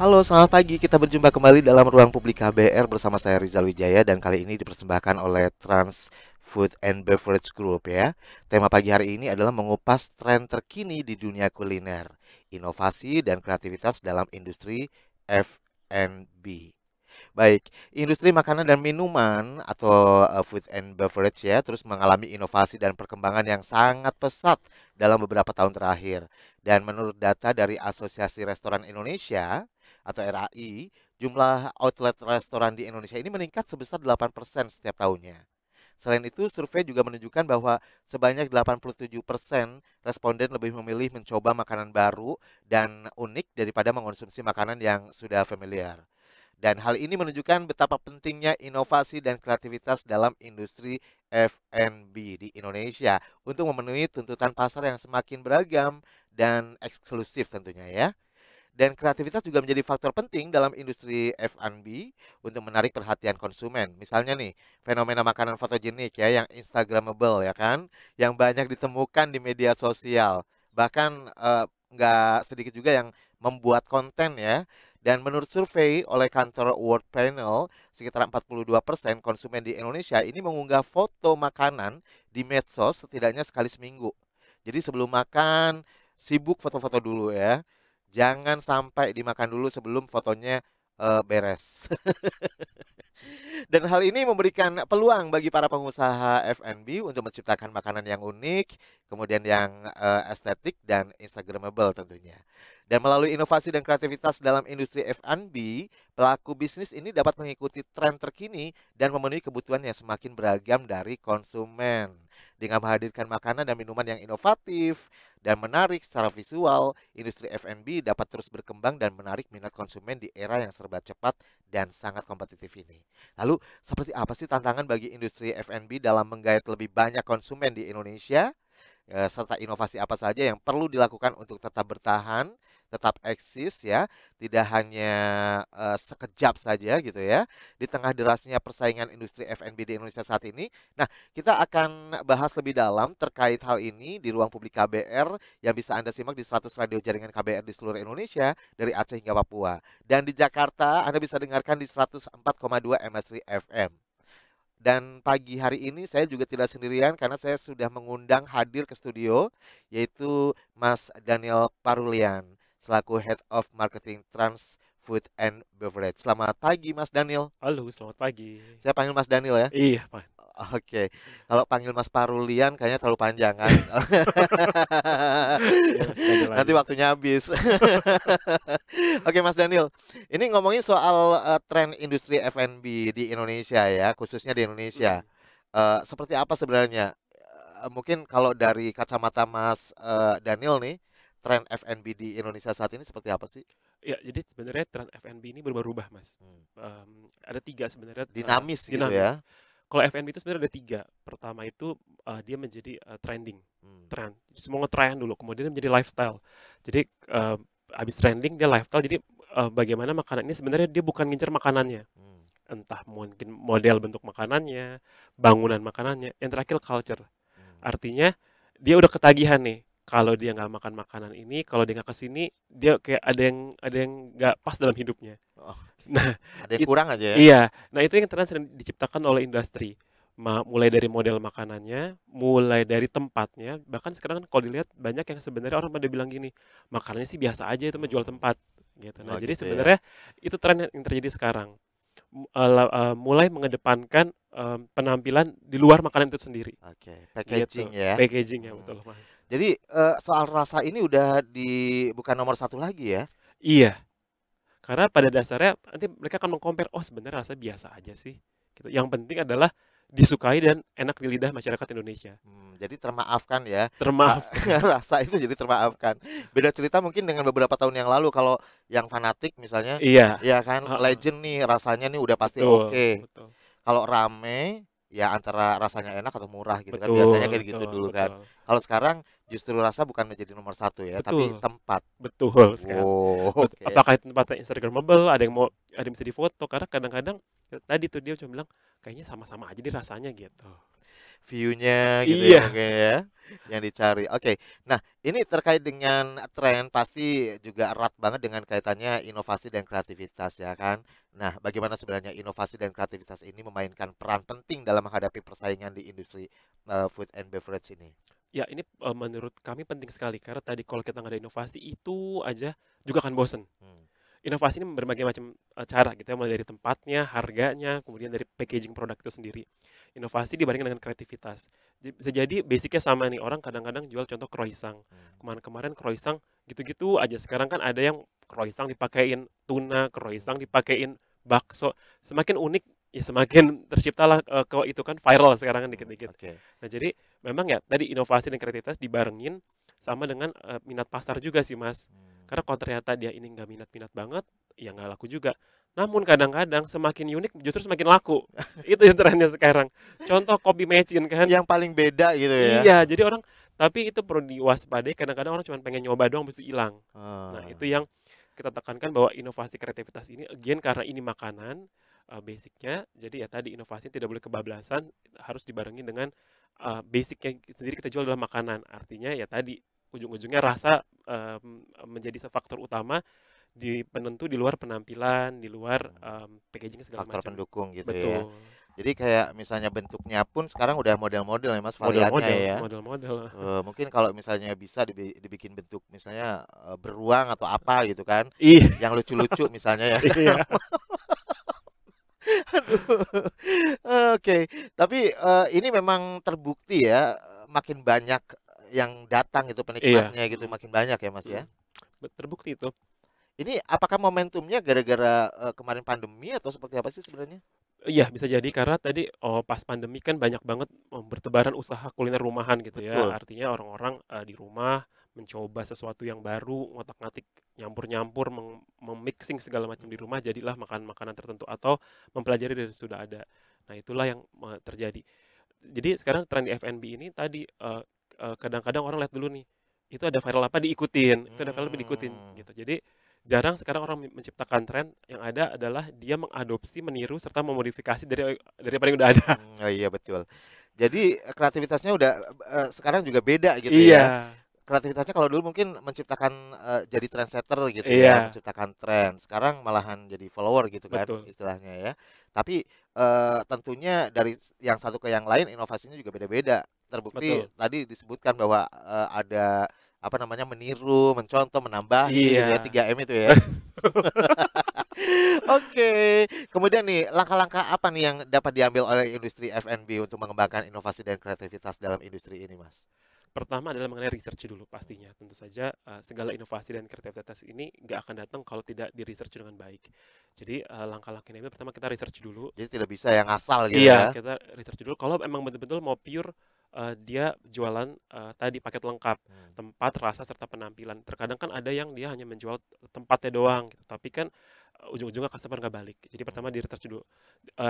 Halo, selamat pagi. Kita berjumpa kembali dalam ruang publik KBR bersama saya Rizal Wijaya dan kali ini dipersembahkan oleh Trans Food and Beverage Group ya. Tema pagi hari ini adalah mengupas tren terkini di dunia kuliner, inovasi dan kreativitas dalam industri F&B. Baik, industri makanan dan minuman atau food and beverage ya terus mengalami inovasi dan perkembangan yang sangat pesat dalam beberapa tahun terakhir. Dan menurut data dari Asosiasi Restoran Indonesia atau RAI, jumlah outlet restoran di Indonesia ini meningkat sebesar 8% setiap tahunnya. Selain itu, survei juga menunjukkan bahwa sebanyak 87% responden lebih memilih mencoba makanan baru dan unik daripada mengonsumsi makanan yang sudah familiar. Dan hal ini menunjukkan betapa pentingnya inovasi dan kreativitas dalam industri F&B di Indonesia untuk memenuhi tuntutan pasar yang semakin beragam dan eksklusif tentunya ya. Dan kreativitas juga menjadi faktor penting dalam industri F&B untuk menarik perhatian konsumen. Misalnya nih, fenomena makanan fotogenik ya yang Instagramable ya kan, yang banyak ditemukan di media sosial. Bahkan nggak sedikit juga yang membuat konten ya. Dan menurut survei oleh kantor World Panel, sekitar 42% konsumen di Indonesia ini mengunggah foto makanan di medsos setidaknya sekali seminggu. Jadi sebelum makan, sibuk foto-foto dulu ya. Jangan sampai dimakan dulu sebelum fotonya beres. Dan hal ini memberikan peluang bagi para pengusaha F&B untuk menciptakan makanan yang unik, kemudian yang estetik dan Instagramable tentunya. Dan melalui inovasi dan kreativitas dalam industri F&B, pelaku bisnis ini dapat mengikuti tren terkini dan memenuhi kebutuhan yang semakin beragam dari konsumen. Dengan menghadirkan makanan dan minuman yang inovatif dan menarik secara visual, industri F&B dapat terus berkembang dan menarik minat konsumen di era yang serba cepat dan sangat kompetitif ini. Lalu, seperti apa sih tantangan bagi industri F&B dalam menggait lebih banyak konsumen di Indonesia? Serta inovasi apa saja yang perlu dilakukan untuk tetap bertahan, tetap eksis ya, tidak hanya sekejap saja gitu ya, di tengah derasnya persaingan industri F&B di Indonesia saat ini. Nah, kita akan bahas lebih dalam terkait hal ini di ruang publik KBR yang bisa Anda simak di 100 radio jaringan KBR di seluruh Indonesia dari Aceh hingga Papua. Dan di Jakarta Anda bisa dengarkan di 104,2 MSRI FM. Dan pagi hari ini saya juga tidak sendirian karena saya sudah mengundang hadir ke studio yaitu Mas Daniel Parulian selaku Head of Marketing Trans Food and Beverage. Selamat pagi Mas Daniel. Halo, selamat pagi. Saya panggil Mas Daniel ya. Iya, Pak. Oke, kalau panggil Mas Parulian kayaknya terlalu panjang kan? Ya, Mas, lanjut Nanti lanjut. waktunya habis. Oke, Mas Daniel, ini ngomongin soal tren industri F&B di Indonesia ya, khususnya di Indonesia. Mhm. Seperti apa sebenarnya? Mungkin kalau dari kacamata Mas Daniel nih, tren F&B di Indonesia saat ini seperti apa sih? Ya, jadi sebenarnya tren F&B ini berubah-ubah, Mas. Hmm. Ada tiga sebenarnya Dinamis gitu ya? dinamis. Kalau F&B itu sebenarnya ada tiga. Pertama itu dia menjadi trending, Hmm. tren. Semua ngetren dulu, kemudian menjadi lifestyle. Jadi habis trending dia lifestyle. Jadi bagaimana makanan ini sebenarnya dia bukan ngincer makanannya, Hmm. entah mungkin model bentuk makanannya, bangunan makanannya. Yang terakhir culture. Hmm. Artinya dia udah ketagihan nih. Kalau dia nggak makan makanan ini, kalau dia nggak kesini, dia kayak ada yang nggak pas dalam hidupnya. Oh, Nah, ada yang kurang aja ya? iya. Nah, itu yang ternyata sedang diciptakan oleh industri. Mulai dari model makanannya, mulai dari tempatnya, bahkan sekarang kan kalau dilihat banyak yang sebenarnya orang pada bilang gini, makanannya sih biasa aja itu mah jual Hmm. tempat gitu. Nah, Oh jadi gitu ya. sebenarnya itu tren yang terjadi sekarang. Mulai mengedepankan penampilan di luar makanan itu sendiri. Oke, Gitu, packaging ya. packaging-nya Hmm. betul, Mas. Jadi soal rasa ini udah bukan nomor satu lagi ya? Iya, karena pada dasarnya nanti mereka akan meng-compare, "Oh sebenarnya rasanya biasa aja sih," gitu. Yang penting adalah disukai dan enak di lidah masyarakat Indonesia. Jadi termaafkan ya, Termaafkan. rasa itu jadi termaafkan. Beda cerita mungkin dengan beberapa tahun yang lalu kalau yang fanatik misalnya, Iya, ya kan heeh, legend nih rasanya nih udah pasti betul oke. betul Kalau rame ya antara rasanya enak atau murah gitu kan biasanya betul kayak gitu betul dulu kan. betul. Kalau sekarang justru rasa bukan menjadi nomor satu ya, tapi Betul, tempat. betul sekali. Wow, oke. Apakah itu tempatnya instagramable, ada yang bisa difoto, karena kadang-kadang tadi tuh dia cuma bilang, "Kayaknya sama-sama aja deh rasanya," gitu. View-nya gitu ya Iya, mungkin ya, yang dicari. Oke, nah ini terkait dengan tren pasti juga erat banget dengan kaitannya inovasi dan kreativitas ya kan. Nah, bagaimana sebenarnya inovasi dan kreativitas ini memainkan peran penting dalam menghadapi persaingan di industri food and beverage ini? ya ini, menurut kami penting sekali karena tadi kalau kita nggak ada inovasi itu aja juga akan bosen. Hmm. Inovasi ini berbagai macam, cara gitu ya, mulai dari tempatnya, harganya, kemudian dari packaging produk itu sendiri. Inovasi dibandingkan dengan kreativitas. Bisa jadi basic-nya sama nih, orang kadang-kadang jual contoh croissant. Hmm. Kemarin-kemarin croissant gitu-gitu aja, sekarang kan ada yang croissant dipakein tuna, croissant dipakein bakso. Semakin unik, ya semakin terciptalah, itu kan viral sekarang kan dikit-dikit. Oke. Nah jadi memang ya tadi inovasi dan kreativitas dibarengin sama dengan, minat pasar juga sih, Mas. Hmm. Karena kalau ternyata dia ini nggak minat-minat banget, ya nggak laku juga. Namun kadang-kadang semakin unik justru semakin laku. Itu yang trennya sekarang. Contoh kopi mecin kan. Yang paling beda gitu ya. Iya, jadi orang tapi itu perlu diwaspadai kadang-kadang orang cuma pengen nyoba doang habis itu hilang. Nah, Ah, itu yang kita tekankan bahwa inovasi kreativitas ini again karena ini makanan, basic-nya, jadi ya tadi inovasi tidak boleh kebablasan, harus dibarengi dengan, basic-nya sendiri kita jual adalah makanan. Artinya ya tadi, ujung-ujungnya rasa, menjadi faktor utama di penentu di luar penampilan, di luar, packaging segala faktor macam. pendukung gitu ya. Betul, Jadi kayak misalnya bentuknya pun sekarang udah model-model ya Mas variannya model-model ya. model-model. Mungkin kalau misalnya bisa dibikin bentuk misalnya, beruang atau apa gitu kan, Iya, yang lucu-lucu misalnya ya. iya, Aduh, oke. Tapi, ini memang terbukti ya, makin banyak yang datang gitu iya, penikmatnya gitu, makin banyak ya, Mas, ya? mhm, terbukti itu. Ini apakah momentumnya gara-gara, kemarin pandemi atau seperti apa sih sebenarnya? Iya, bisa jadi karena tadi, pas pandemi kan banyak banget, bertebaran usaha kuliner rumahan gitu ya. Betul. Artinya orang-orang, di rumah mencoba sesuatu yang baru, ngotak-ngatik, nyampur-nyampur, me-mixing segala macam di rumah, jadilah makanan-makanan tertentu atau mempelajari dari sudah ada. Nah, itulah yang, terjadi. Jadi sekarang tren di F&B ini tadi, kadang-kadang orang lihat dulu nih, itu ada viral apa diikutin, itu ada viral apa diikutin, Mmm. gitu. Jadi jarang sekarang orang menciptakan tren, yang ada adalah dia mengadopsi, meniru, serta memodifikasi dari apa yang udah ada. Oh iya betul. Jadi, kreativitasnya udah, sekarang juga beda gitu ya. Iya, Kreativitasnya kalau dulu mungkin menciptakan, jadi trendsetter gitu ya, iya, menciptakan tren. Sekarang malahan jadi follower gitu kan betul, istilahnya ya. Tapi, tentunya dari yang satu ke yang lain inovasinya juga beda-beda. Terbukti betul. tadi disebutkan bahwa, ada apa namanya, meniru, mencontoh, menambahi gitu ya, Iya. 3M itu ya. Oke, kemudian nih langkah-langkah apa nih yang dapat diambil oleh industri F&B untuk mengembangkan inovasi dan kreativitas dalam industri ini, Mas? Pertama adalah mengenai research dulu pastinya. Tentu saja, segala inovasi dan kreativitas ini nggak akan datang kalau tidak di-research dengan baik. Jadi, langkah-langkah ini pertama kita research dulu. Jadi tidak bisa yang asal gitu Iya, ya? kita research dulu kalau emang betul-betul mau pure, dia jualan, tadi paket lengkap, Hmm. tempat, rasa, serta penampilan. Terkadang kan ada yang dia hanya menjual tempatnya doang gitu, tapi kan, ujung-ujungnya customer nggak balik. Jadi pertama Hmm. di-research dulu,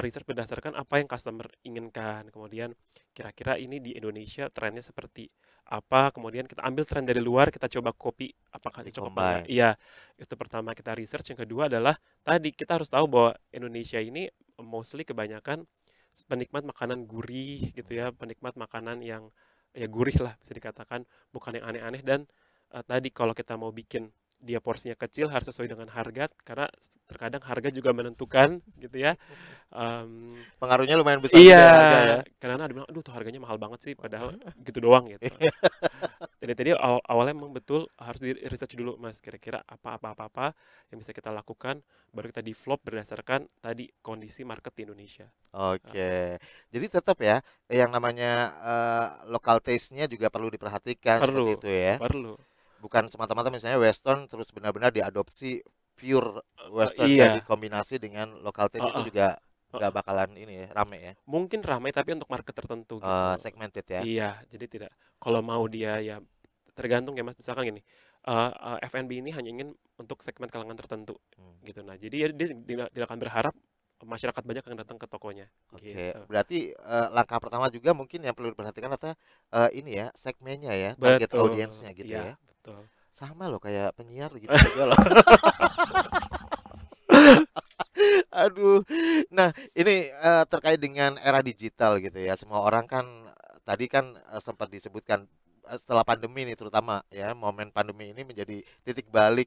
research berdasarkan apa yang customer inginkan, kemudian kira-kira ini di Indonesia trennya seperti apa, kemudian kita ambil tren dari luar, kita coba copy, apakah cocok apa enggak. Di-combine. Iya, itu pertama kita research, yang kedua adalah tadi kita harus tahu bahwa Indonesia ini mostly kebanyakan penikmat makanan gurih gitu ya, penikmat makanan yang ya gurih lah bisa dikatakan, bukan yang aneh-aneh dan, tadi kalau kita mau bikin dia porsinya kecil harus sesuai dengan harga, karena terkadang harga juga menentukan gitu ya, mmm Pengaruhnya lumayan besar iya, juga ya harga ya? kadang-kadang ada bilang, "Aduh tuh harganya mahal banget sih," padahal gitu doang gitu. Jadi tadi awalnya memang betul harus di-research dulu Mas, kira-kira apa yang bisa kita lakukan, baru kita develop berdasarkan tadi kondisi market di Indonesia. Eee, Oke. Jadi tetap ya, yang namanya, local taste-nya juga perlu diperhatikan seperti perlu itu ya? perlu, Bukan semata-mata misalnya western terus benar-benar diadopsi pure western dan iya, dikombinasi dengan local taste itu heeh juga nggak heeh. bakalan ini ya, rame ya? Mungkin ramai tapi untuk market tertentu gitu. Segmented ya? Iya, jadi tidak kalau mau dia ya tergantung ya Mas, misalkan gini, F&B ini hanya ingin untuk segmen kalangan tertentu Mmm. gitu. Nah, jadi ya dia tidak tidak akan berharap masyarakat banyak yang datang ke tokonya, Oke, gitu. berarti langkah pertama juga mungkin yang perlu diperhatikan adalah ini ya, segmennya ya, target Betul, audiensnya gitu iya, ya. betul. Sama loh kayak penyiar gitu juga loh. Aduh. Nah, ini terkait dengan era digital gitu ya. Semua orang kan tadi kan sempat disebutkan setelah pandemi ini terutama ya, momen pandemi ini menjadi titik balik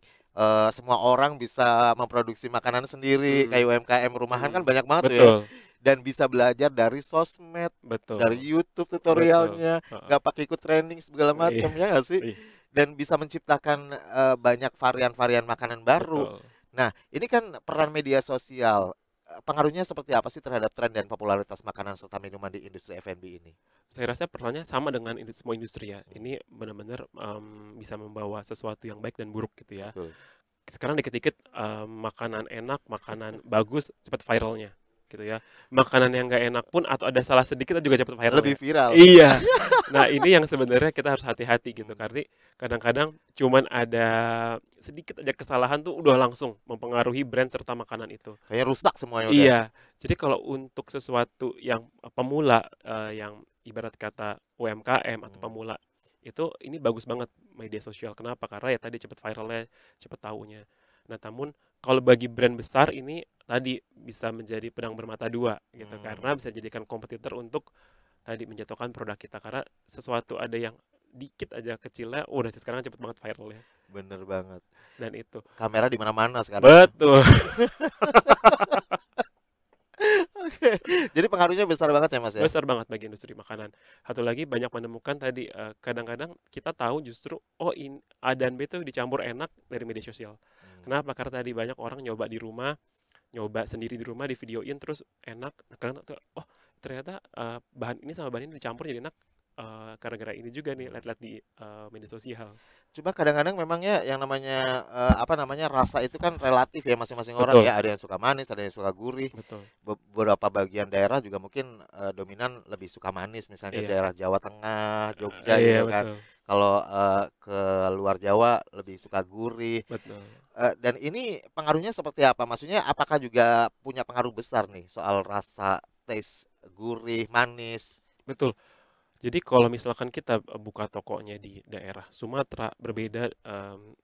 semua orang bisa memproduksi makanan sendiri, kayak Mhm, UMKM rumahan kan mhm, banyak banget tuh ya. betul, Dan bisa belajar dari sosmed, dari betul, YouTube betul, tutorialnya, heeh, nggak pakai ikut training segala iya, macam ya nggak sih? iya, Dan bisa menciptakan banyak varian-varian makanan baru. betul. Nah, ini kan peran media sosial. Pengaruhnya seperti apa sih terhadap tren dan popularitas makanan serta minuman di industri F&B ini? Saya rasa perannya sama dengan semua industri ya. Hmm, Ini benar-benar bisa membawa sesuatu yang baik dan buruk gitu ya. betul. Sekarang dikit-dikit makanan enak, makanan bagus, cepat viralnya gitu ya. Makanan yang nggak enak pun atau ada salah sedikit juga cepat Lebih viralnya. viral. Iya. Nah ini yang sebenarnya kita harus hati-hati gitu. Hmm, Karena kadang-kadang cuman ada sedikit aja kesalahan tuh udah langsung mempengaruhi brand serta makanan itu. kayaknya rusak semuanya udah. Iya, jadi kalau untuk sesuatu yang pemula, yang ibarat kata UMKM atau Hmm, pemula, itu ini bagus banget media sosial. Kenapa? Karena ya tadi cepet viralnya, cepet taunya. Nah, namun kalau bagi brand besar ini tadi bisa menjadi pedang bermata dua gitu, hmm, karena bisa jadikan kompetitor untuk tadi menjatuhkan produk kita. Karena sesuatu ada yang dikit aja kecilnya, udah sekarang cepet banget viralnya. bener banget. Dan itu Kamera di mana-mana sekarang ya. betul. Oke. Jadi pengaruhnya besar banget ya, Mas ya? Besar banget bagi industri makanan. Satu lagi banyak menemukan tadi, kadang-kadang kita tahu justru, oh A dan B tuh dicampur enak dari media sosial. Hmm. Kenapa? Karena tadi banyak orang nyoba di rumah, nyoba sendiri di rumah, di-videoin terus enak, nah karena tuh, oh ternyata, bahan ini sama bahan ini dicampur jadi enak, gara-gara ini juga nih, lihat-lihat di, media sosial. Cuma kadang-kadang memang ya yang namanya apa namanya rasa itu kan relatif ya masing-masing orang Betul, ya. Ada yang suka manis, ada yang suka gurih. betul. Beberapa bagian daerah juga mungkin dominan lebih suka manis, misalnya Iya, daerah Jawa Tengah, Jogja iya gitu kan. betul, Kalau ke luar Jawa lebih suka gurih. betul, Dan ini pengaruhnya seperti apa? Maksudnya apakah juga punya pengaruh besar nih soal rasa, taste, gurih, manis? betul. Jadi kalau misalkan kita, buka tokonya di daerah Sumatera Hmm, berbeda,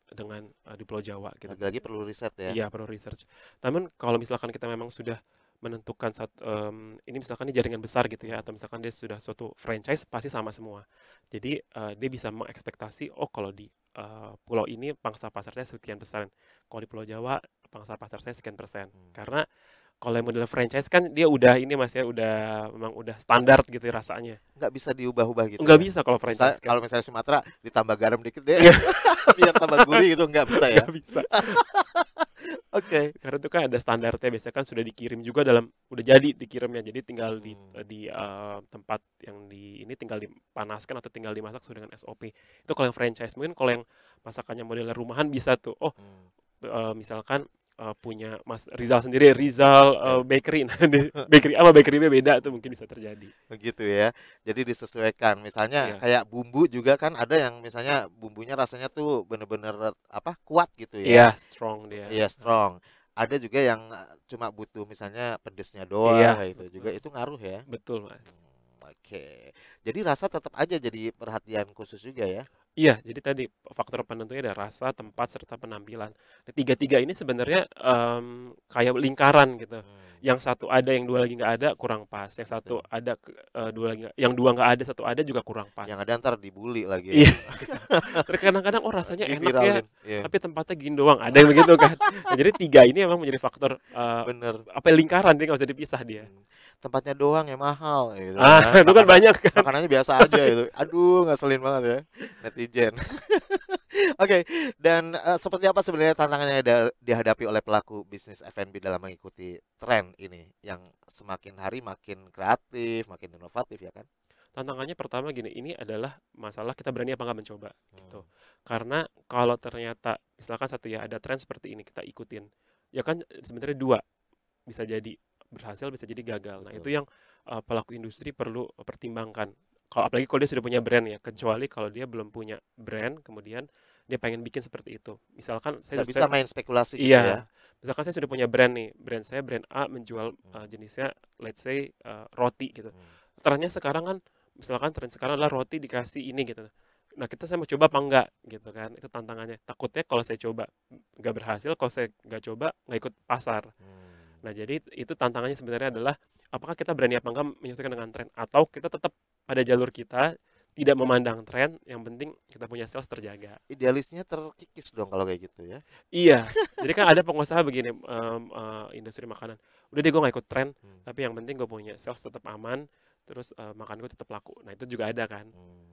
dengan, di Pulau Jawa gitu. lagi-lagi perlu riset ya. Iya perlu research. Namun kalau misalkan kita memang sudah menentukan ini misalkan ini jaringan besar gitu ya, Hmm, atau misalkan dia sudah suatu franchise pasti sama semua. Jadi, dia bisa mengekspektasi, oh kalau di, pulau ini pangsa pasar saya sekian persen, kalau di Pulau Jawa pangsa pasar saya sekian persen. hmm. Karena kalau yang model franchise kan dia udah ini Mas ya, udah memang udah standar gitu ya rasanya. Nggak bisa diubah-ubah gitu Nggak ya? bisa kalau Misal franchise kan. kalau misalnya Sumatera ditambah garam dikit deh Iya, biar tambah gurih gitu nggak bisa ya? nggak bisa. Oke. Karena itu kan ada standarnya, biasanya kan sudah dikirim juga udah jadi dikirimnya, jadi tinggal Hmm, tempat yang ini tinggal dipanaskan atau tinggal dimasak sesuai dengan SOP. Itu kalau yang franchise. Mungkin kalau yang masakannya modelnya rumahan bisa tuh, oh, hmm, misalkan, punya Mas Rizal sendiri, Rizal, ya. Bakery, nah bakery A sama bakery B beda tuh mungkin bisa terjadi. Begitu ya. Jadi disesuaikan. Misalnya Iya, kayak bumbu juga kan ada yang misalnya bumbunya rasanya tuh bener-bener apa kuat gitu iya ya. strong dia, Iya strong. Ada juga yang cuma butuh misalnya pedesnya doang iya kayak gitu juga betul, itu ngaruh ya. betul Mas. Oke. Jadi rasa tetap aja jadi perhatian khusus juga ya. Iya, jadi tadi faktor penentunya ada rasa, tempat, serta penampilan. Nah, tiga-tiga ini sebenarnya, kayak lingkaran gitu. Hmm, Yang satu ada, yang dua lagi nggak ada, kurang pas. Yang satu betul. ada, dua lagi yang dua nggak ada, satu ada juga kurang pas. Yang ada ntar dibully lagi ya. Iya, terus kadang-kadang, oh rasanya enak ya, Diviralin. Iya. tapi tempatnya gini doang, ada yang begitu kan. Nah, jadi tiga ini memang menjadi faktor, Bener. apa ya, lingkaran, dia nggak bisa dipisah dia. Hmm, tempatnya doang yang mahal gitu Ah, kan. itu kan banyak kan. Makanannya biasa aja itu. Aduh, ngeselin banget ya netizen. Oke, dan seperti apa sebenarnya tantangan yang dihadapi oleh pelaku bisnis F&B dalam mengikuti tren ini yang semakin hari makin kreatif, makin inovatif ya kan? Tantangannya pertama gini, ini adalah masalah kita berani apa nggak mencoba Hmm, gitu. Karena kalau ternyata misalkan satu ya ada tren seperti ini kita ikutin, ya kan sebenarnya dua bisa jadi berhasil bisa jadi gagal. Nah itu betul. yang pelaku industri perlu pertimbangkan. Kalau apalagi kalau dia sudah punya brand ya, Hmm, kecuali kalau dia belum punya brand, kemudian dia pengen bikin seperti itu. Misalkan Nggak bisa main spekulasi gitu ya. iya, misalkan saya sudah punya brand nih, brand saya brand A menjual Hmm, jenisnya let's say roti gitu. hmm, Trennya sekarang kan, misalkan tren sekarang adalah roti dikasih ini gitu. Nah, saya mau coba apa enggak gitu kan, itu tantangannya. Takutnya kalau saya coba nggak berhasil, kalau saya nggak coba nggak ikut pasar. hmm. Nah, jadi itu tantangannya sebenarnya adalah apakah kita berani apa enggak menyesuaikan dengan tren atau kita tetap pada jalur kita, tidak memandang tren, yang penting kita punya sales terjaga. Idealisnya terkikis dong kalau kayak gitu ya. Iya, jadi kan ada pengusaha begini, industri makanan, "Udah deh gue nggak ikut tren, Hmm, tapi yang penting gue punya sales tetap aman, terus, makan gue tetap laku." Nah, itu juga ada kan.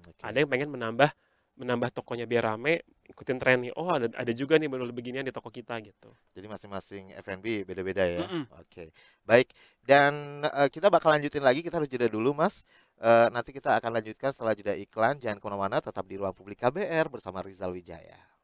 oke. Ada yang pengen menambah menambah tokonya biar rame, ikutin tren nih, "Oh, ada juga nih model beginian di toko kita," gitu. Jadi masing-masing F&B beda-beda ya. Mhm. Oke. Baik. Dan kita bakal lanjutin lagi, kita harus jeda dulu, Mas. Nanti kita akan lanjutkan setelah jeda iklan. Jangan kemana-mana, tetap di Ruang Publik KBR bersama Rizal Wijaya.